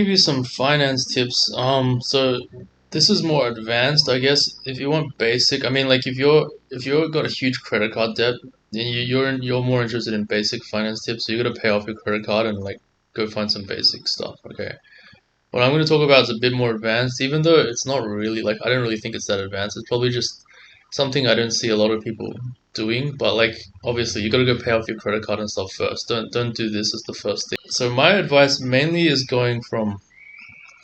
Give you some finance tips. So this is more advanced, I guess. If you want basic, I mean, like if you're got a huge credit card debt, then you're more interested in basic finance tips. So you got to pay off your credit card and like go find some basic stuff. Okay. What I'm going to talk about is a bit more advanced, even though it's not really like I don't really think it's that advanced. It's probably just something I don't see a lot of people doing. But like obviously you got to go pay off your credit card and stuff first. Don't do this as the first thing. So my advice mainly is going from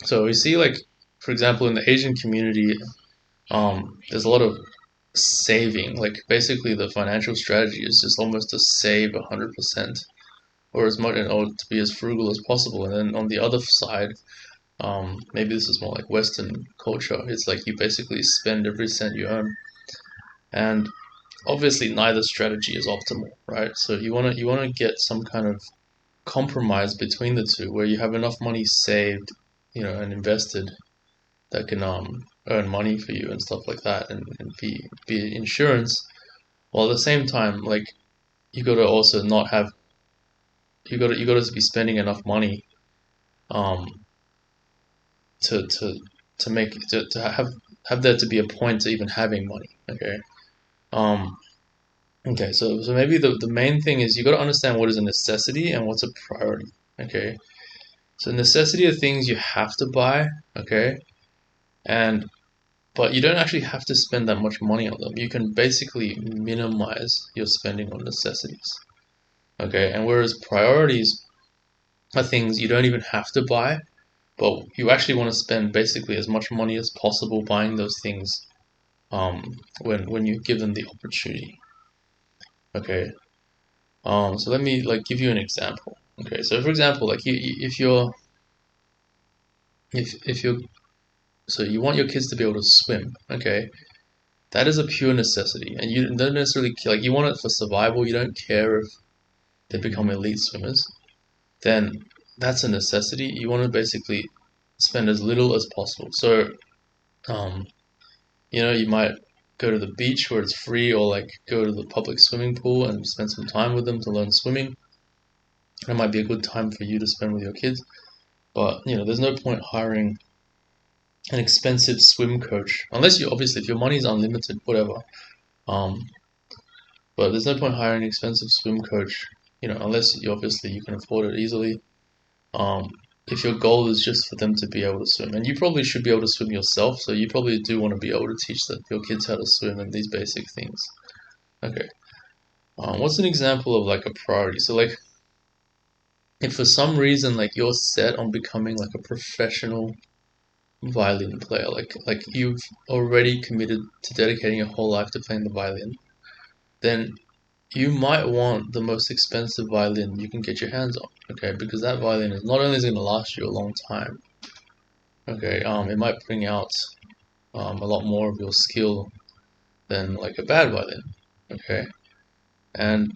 so we see like for example in the Asian community, there's a lot of saving. Like basically the financial strategy is just almost to save 100% or as much or to be as frugal as possible. And then on the other side, maybe this is more like Western culture. It's like you basically spend every cent you earn, and obviously neither strategy is optimal, right? So you wanna get some kind of compromise between the two, where you have enough money saved, and invested that can earn money for you and stuff like that, and be insurance, while at the same time, like you gotta also not have you gotta be spending enough money um to to to make to have there to be a point to even having money. Okay. Um. Okay. So maybe the main thing is you got to understand what is a necessity and what's a priority. Okay. So necessity are things you have to buy. Okay. And but you don't actually have to spend that much money on them. You can basically minimize your spending on necessities. Okay. And whereas priorities are things you don't even have to buy, but you actually want to spend basically as much money as possible buying those things when you're given the opportunity. Okay. So let me like give you an example. Okay. So for example, like if you're so you want your kids to be able to swim. Okay. That is a pure necessity, and you don't necessarily like you want it for survival. You don't care if they become elite swimmers. Then that's a necessity. You want to basically spend as little as possible. So um, you might go to the beach where it's free, or like go to the public swimming pool and spend some time with them to learn swimming. That might be a good time for you to spend with your kids. But there's no point hiring an expensive swim coach unless you obviously if your money is unlimited, whatever. Um, but there's no point hiring an expensive swim coach, unless you can afford it easily. Um, if your goal is just for them to be able to swim, and you probably should be able to swim yourself, so you probably do want to be able to teach your kids how to swim and these basic things. Okay. What's an example of like a priority? So like, if for some reason like you're set on becoming like a professional violin player, like you've already committed to dedicating your whole life to playing the violin, then you might want the most expensive violin you can get your hands on. Okay, because that violin is not only is going to last you a long time. Okay, it might bring out a lot more of your skill than like a bad violin. Okay, and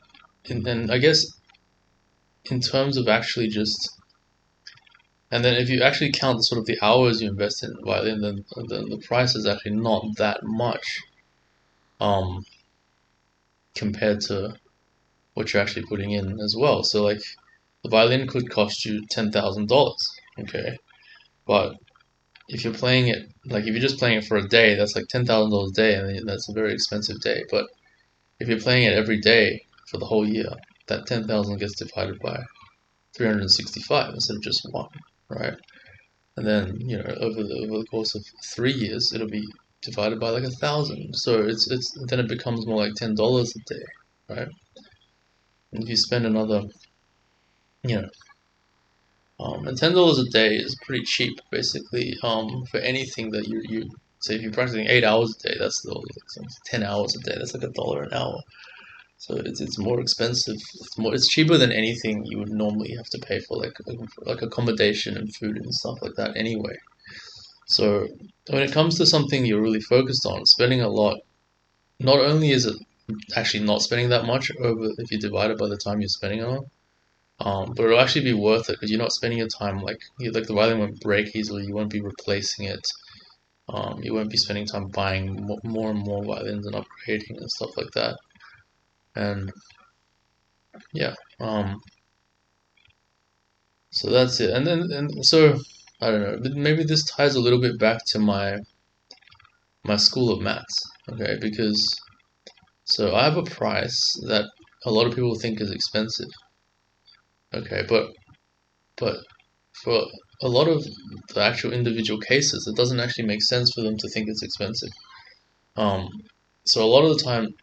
I guess in terms of actually just and then if you actually count the sort of the hours you invest in violin, then the price is actually not that much um, compared to what you're actually putting in as well. So like the violin could cost you $10,000. Okay, but if you're playing it like if you're just playing it for a day, that's like $10,000 a day, and that's a very expensive day. But if you're playing it every day for the whole year, that 10,000 gets divided by 365 instead of just one, right? And then over the course of 3 years, it'll be divided by like 1,000. So it's then it becomes more like $10 a day, right? And if you spend another, you know, and $10 a day is pretty cheap, basically, for anything that you say if you're practicing 8 hours a day, that's still like 10 hours a day. That's like $1 an hour. So it's more expensive. It's cheaper than anything you would normally have to pay for like accommodation and food and stuff like that anyway. So when it comes to something you're really focused on, spending a lot, not only is it actually not spending that much over if you divide it by the time you're spending on it, but it'll actually be worth it because you're not spending your time like the violin won't break easily. You won't be replacing it. You won't be spending time buying more and more violins and upgrading and stuff like that. And yeah, so that's it. And then and so I don't know. Maybe this ties a little bit back to my school of maths. Okay, because so I have a price that a lot of people think is expensive. Okay, but for a lot of the actual individual cases, it doesn't actually make sense for them to think it's expensive. Um, so a lot of the time,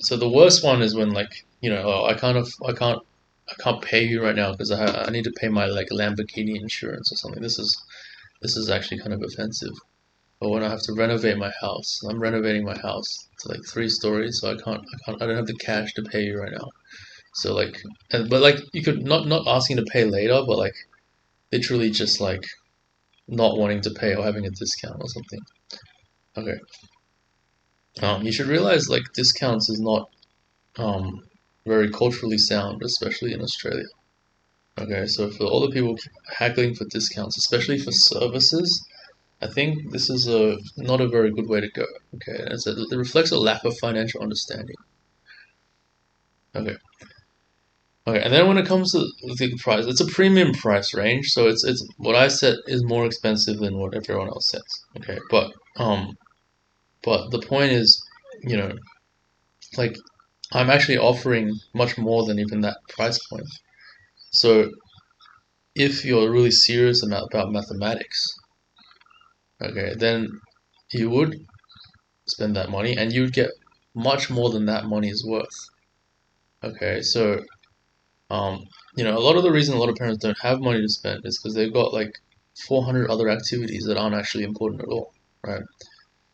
so the worst one is when like oh, I can't pay you right now because I need to pay my like Lamborghini insurance or something. This is actually kind of offensive. Or when I have to renovate my house, I'm renovating my house to like 3 stories, so I don't have the cash to pay you right now. So like, but like you could not asking to pay later, but like literally just like not wanting to pay or having a discount or something. Okay. You should realize like discounts is not um very culturally sound, especially in Australia. Okay, so for all the people haggling for discounts, especially for services, I think this is a not a very good way to go. Okay, it reflects a lack of financial understanding. Okay, okay, and then when it comes to the price, it's a premium price range, so it's what I said is more expensive than what everyone else says. Okay, but the point is, you know, like I'm actually offering much more than even that price point. So if you're really serious about mathematics, okay, then you would spend that money and you'd get much more than that money is worth. Okay, so um, a lot of the reason a lot of parents don't have money to spend is because they've got like 400 other activities that aren't actually important at all, right?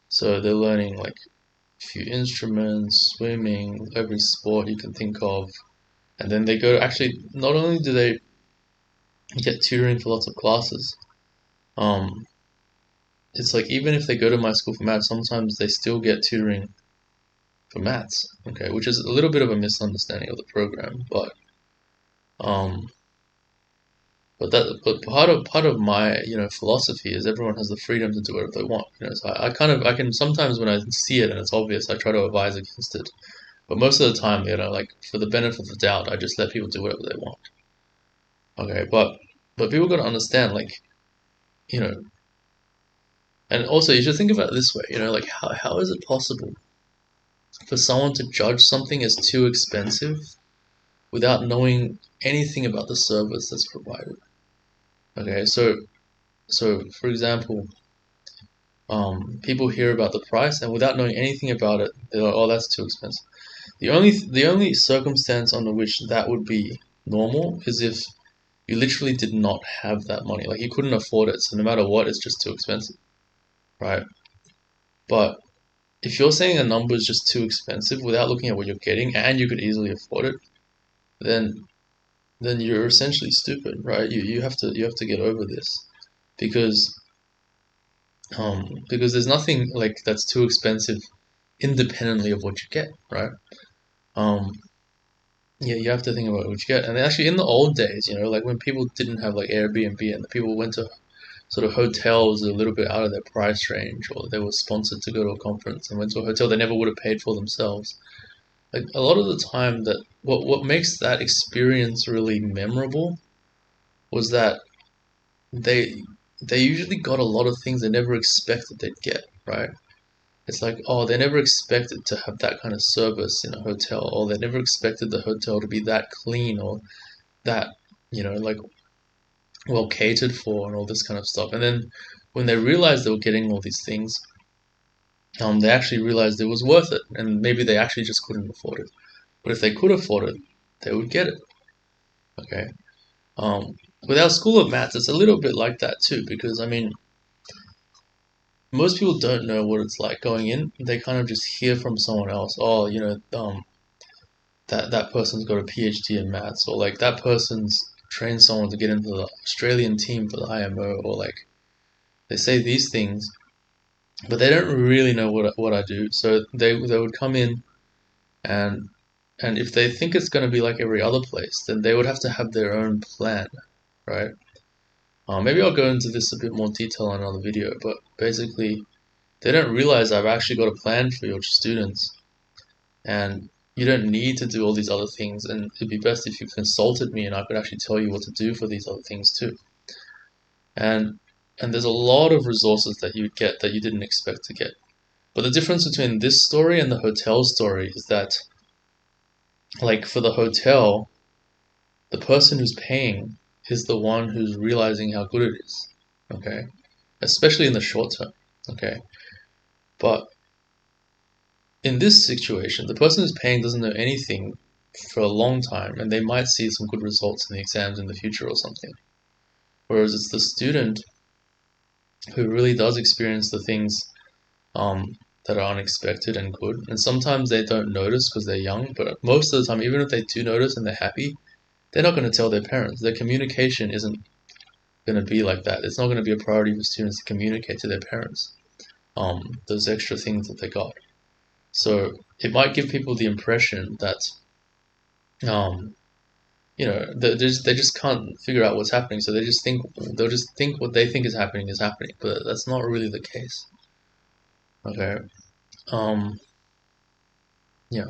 So they're learning like a few instruments, swimming, every sport you can think of, and then they go actually not only do they get tutoring for lots of classes, um, it's like even if they go to my school for maths, sometimes they still get tutoring for maths, okay, which is a little bit of a misunderstanding of the program, um, but part of my philosophy is everyone has the freedom to do whatever they want. So I can sometimes when I see it and it's obvious, I try to advise against it. But most of the time, like for the benefit of the doubt, I just let people do whatever they want. Okay, but people got to understand, like you know, and also you should think about it this way. Like how is it possible for someone to judge something as too expensive without knowing anything about the service that's provided? Okay, so for example, people hear about the price and without knowing anything about it, they're like, "Oh, that's too expensive." The only circumstance under which that would be normal is if you literally did not have that money, like you couldn't afford it, so no matter what, it's just too expensive, right? But if you're saying a number is just too expensive without looking at what you're getting and you could easily afford it, then you're essentially stupid, right? You have to get over this because there's nothing like that's too expensive independently of what you get, right? Um, yeah, you have to think about what you get. And actually, in the old days, like when people didn't have like Airbnb and the people went to sort of hotels a little bit out of their price range, or they were sponsored to go to a conference and went to a hotel they never would have paid for themselves. Like a lot of the time, that what makes that experience really memorable was that they they usually got a lot of things they never expected they'd get, right? It's like, oh, they never expected to have that kind of service in a hotel, or they never expected the hotel to be that clean or that, like well catered for and all this kind of stuff. And then when they realized they were getting all these things, they actually realized it was worth it, and maybe they actually just couldn't afford it. But if they could afford it, they would get it. Okay. Um, with our school of maths, it's a little bit like that too, because I mean, most people don't know what it's like going in. They kind of just hear from someone else, oh, that person's got a PhD in maths, or like that person's trained someone to get into the Australian team for the IMO, or like they say these things, but they don't really know what I do. So they would come in and if they think it's going to be like every other place, then they would have to have their own plan, right? Maybe I'll go into this a bit more detail in another video, but basically they don't realize I've actually got a plan for your students, and you don't need to do all these other things, and it'd be best if you consulted me and I could actually tell you what to do for these other things too. And and there's a lot of resources that you get that you didn't expect to get. But the difference between this story and the hotel story is that, like, for the hotel, the person who's paying is the one who's realizing how good it is, okay? Especially in the short term, okay? But in this situation, the person who's paying doesn't know anything for a long time, and they might see some good results in the exams in the future or something. Whereas it's the student who really does experience the things that are unexpected and good. And sometimes they don't notice because they're young, but most of the time, even if they do notice and they're happy, they're not going to tell their parents. Their communication isn't going to be like that. It's not going to be a priority for students to communicate to their parents those extra things that they got. So it might give people the impression that um, they just can't figure out what's happening. So they'll just think what they think is happening, but that's not really the case. Okay. Um, yeah.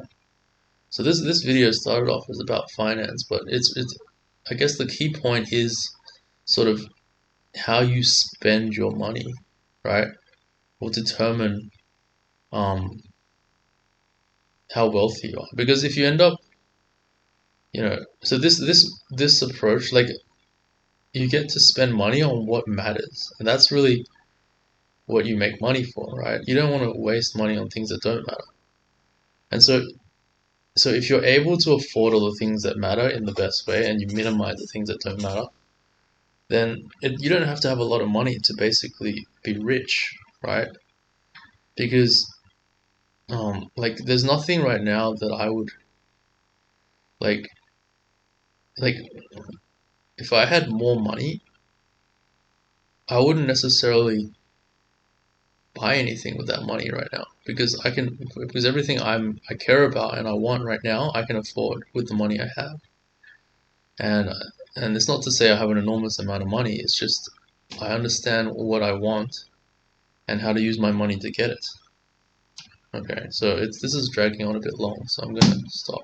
So this video started off as about finance, but it's I guess the key point is sort of how you spend your money, right? Will determine um how wealthy you are. Because if you end up, so this approach, like, you get to spend money on what matters, and that's really what you make money for, right? You don't want to waste money on things that don't matter. And so if you're able to afford all the things that matter in the best way, and you minimize the things that don't matter, then you don't have to have a lot of money to basically be rich, right? Because like, there's nothing right now that I would like like if I had more money, I wouldn't necessarily buy anything with that money right now, because everything I care about and I want right now I can afford with the money I have. And it's not to say I have an enormous amount of money, it's just I understand what I want and how to use my money to get it. Okay, so this is dragging on a bit long, so I'm gonna stop.